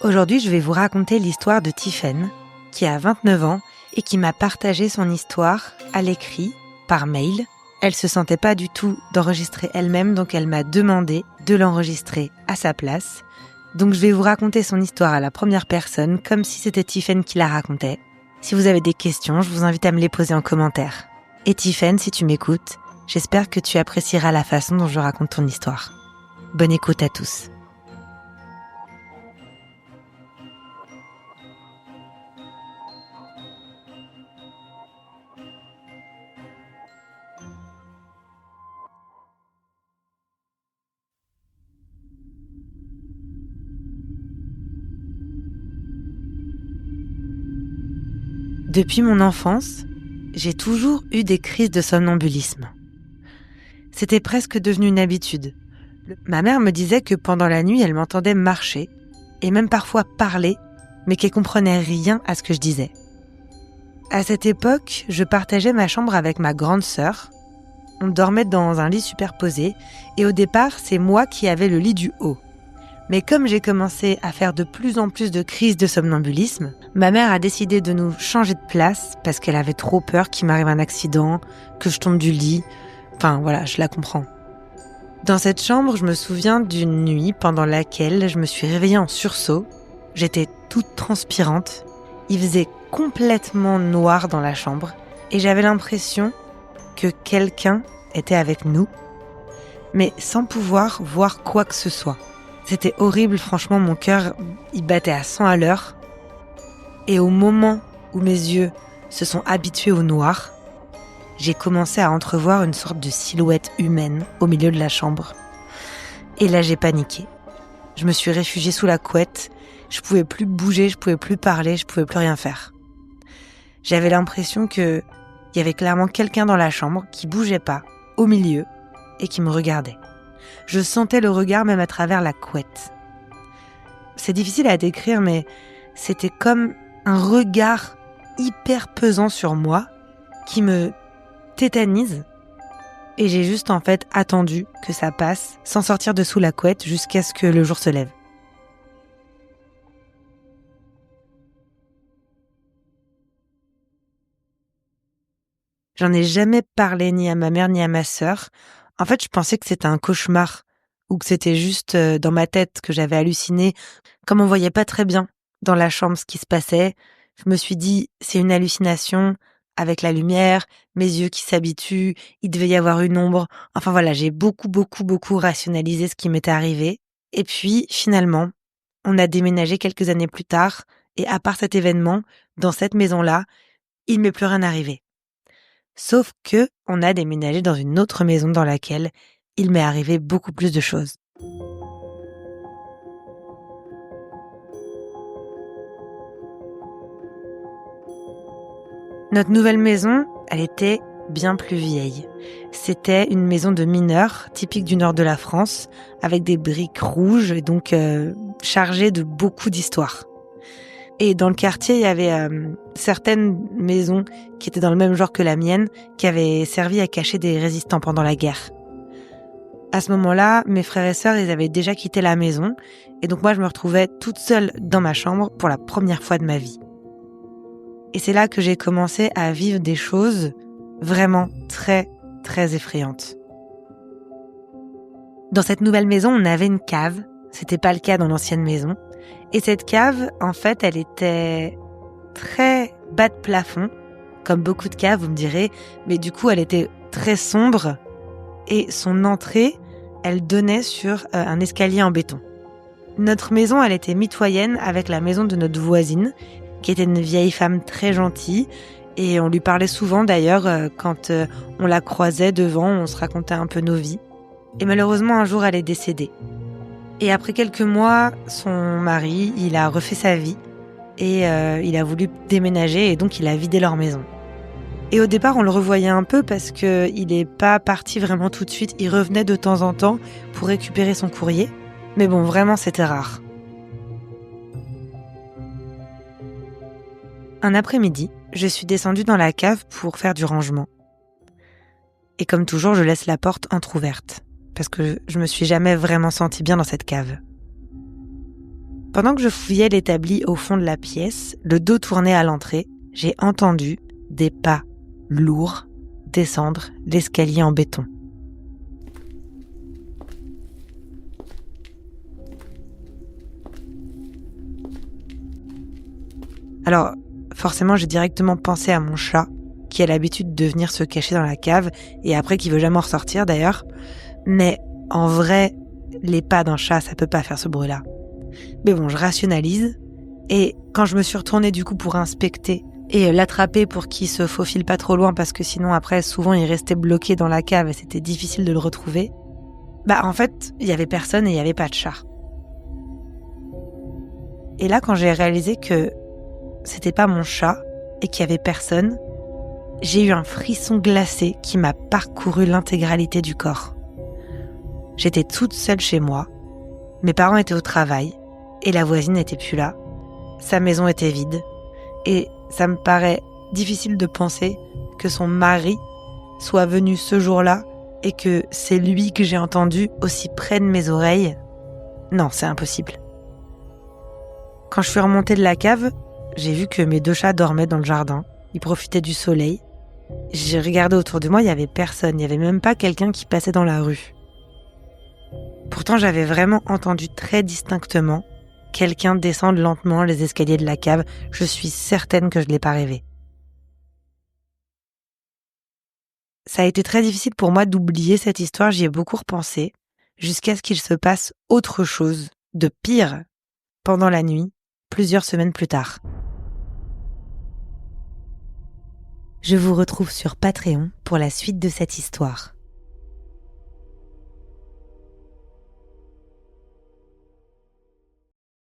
Aujourd'hui, je vais vous raconter l'histoire de Tiffaine, qui a 29 ans et qui m'a partagé son histoire à l'écrit, par mail. Elle se sentait pas du tout d'enregistrer elle-même, donc elle m'a demandé de l'enregistrer à sa place. Donc je vais vous raconter son histoire à la première personne, comme si c'était Tiffaine qui la racontait. Si vous avez des questions, je vous invite à me les poser en commentaire. Et Tiffaine, si tu m'écoutes, j'espère que tu apprécieras la façon dont je raconte ton histoire. Bonne écoute à tous. Depuis mon enfance, j'ai toujours eu des crises de somnambulisme. C'était presque devenu une habitude. Ma mère me disait que pendant la nuit, elle m'entendait marcher et même parfois parler, mais qu'elle comprenait rien à ce que je disais. À cette époque, je partageais ma chambre avec ma grande sœur. On dormait dans un lit superposé et au départ, c'est moi qui avais le lit du haut. Mais comme j'ai commencé à faire de plus en plus de crises de somnambulisme, ma mère a décidé de nous changer de place parce qu'elle avait trop peur qu'il m'arrive un accident, que je tombe du lit. Enfin voilà, je la comprends. Dans cette chambre, je me souviens d'une nuit pendant laquelle je me suis réveillée en sursaut. J'étais toute transpirante. Il faisait complètement noir dans la chambre et j'avais l'impression que quelqu'un était avec nous, mais sans pouvoir voir quoi que ce soit. C'était horrible, franchement, mon cœur, il battait à 100 à l'heure. Et au moment où mes yeux se sont habitués au noir, j'ai commencé à entrevoir une sorte de silhouette humaine au milieu de la chambre. Et là, j'ai paniqué. Je me suis réfugiée sous la couette. Je pouvais plus bouger, je pouvais plus parler, je pouvais plus rien faire. J'avais l'impression qu'il y avait clairement quelqu'un dans la chambre qui bougeait pas, au milieu, et qui me regardait. Je sentais le regard même à travers la couette. C'est difficile à décrire, mais c'était comme un regard hyper pesant sur moi qui me tétanise. Et j'ai juste en fait attendu que ça passe sans sortir de sous la couette jusqu'à ce que le jour se lève. J'en ai jamais parlé ni à ma mère ni à ma sœur. En fait, je pensais que c'était un cauchemar ou que c'était juste dans ma tête que j'avais halluciné. Comme on voyait pas très bien dans la chambre ce qui se passait, je me suis dit c'est une hallucination avec la lumière, mes yeux qui s'habituent, il devait y avoir une ombre. Enfin voilà, j'ai beaucoup rationalisé ce qui m'était arrivé. Et puis finalement, on a déménagé quelques années plus tard et à part cet événement, dans cette maison-là, il m'est plus rien arrivé. Sauf que on a déménagé dans une autre maison dans laquelle il m'est arrivé beaucoup plus de choses. Notre nouvelle maison, elle était bien plus vieille. C'était une maison de mineurs, typique du nord de la France, avec des briques rouges et donc chargée de beaucoup d'histoires. Et dans le quartier, il y avait certaines maisons qui étaient dans le même genre que la mienne, qui avaient servi à cacher des résistants pendant la guerre. À ce moment-là, mes frères et sœurs, ils avaient déjà quitté la maison, et donc moi, je me retrouvais toute seule dans ma chambre pour la première fois de ma vie. Et c'est là que j'ai commencé à vivre des choses vraiment très effrayantes. Dans cette nouvelle maison, on avait une cave. C'était pas le cas dans l'ancienne maison. Et cette cave, en fait, elle était très bas de plafond, comme beaucoup de caves, vous me direz, mais du coup, elle était très sombre et son entrée, elle donnait sur un escalier en béton. Notre maison, elle était mitoyenne avec la maison de notre voisine, qui était une vieille femme très gentille, et on lui parlait souvent d'ailleurs quand on la croisait devant, on se racontait un peu nos vies. Et malheureusement, un jour, elle est décédée. Et après quelques mois, son mari, il a refait sa vie et il a voulu déménager et donc il a vidé leur maison. Et au départ, on le revoyait un peu parce qu'il n'est pas parti vraiment tout de suite. Il revenait de temps en temps pour récupérer son courrier. Mais bon, vraiment, c'était rare. Un après-midi, je suis descendue dans la cave pour faire du rangement. Et comme toujours, je laisse la porte entrouverte. Parce que je me suis jamais vraiment sentie bien dans cette cave. Pendant que je fouillais l'établi au fond de la pièce, le dos tourné à l'entrée, j'ai entendu des pas lourds descendre l'escalier en béton. Alors, forcément, j'ai directement pensé à mon chat, qui a l'habitude de venir se cacher dans la cave, et après qui veut jamais en ressortir d'ailleurs. Mais en vrai, les pas d'un chat, ça peut pas faire ce bruit-là. Mais bon, je rationalise, et quand je me suis retournée du coup pour inspecter et l'attraper pour qu'il se faufile pas trop loin, parce que sinon après, souvent il restait bloqué dans la cave et c'était difficile de le retrouver, en fait, il y avait personne et il y avait pas de chat. Et là, quand j'ai réalisé que c'était pas mon chat et qu'il y avait personne, j'ai eu un frisson glacé qui m'a parcouru l'intégralité du corps. J'étais toute seule chez moi, mes parents étaient au travail et la voisine n'était plus là. Sa maison était vide et ça me paraît difficile de penser que son mari soit venu ce jour-là et que c'est lui que j'ai entendu aussi près de mes oreilles. Non, c'est impossible. Quand je suis remontée de la cave, j'ai vu que mes 2 chats dormaient dans le jardin. Ils profitaient du soleil. J'ai regardé autour de moi, il n'y avait personne. Il n'y avait même pas quelqu'un qui passait dans la rue. Pourtant, j'avais vraiment entendu très distinctement quelqu'un descendre lentement les escaliers de la cave. Je suis certaine que je ne l'ai pas rêvé. Ça a été très difficile pour moi d'oublier cette histoire, j'y ai beaucoup repensé, jusqu'à ce qu'il se passe autre chose, de pire, pendant la nuit, plusieurs semaines plus tard. Je vous retrouve sur Patreon pour la suite de cette histoire.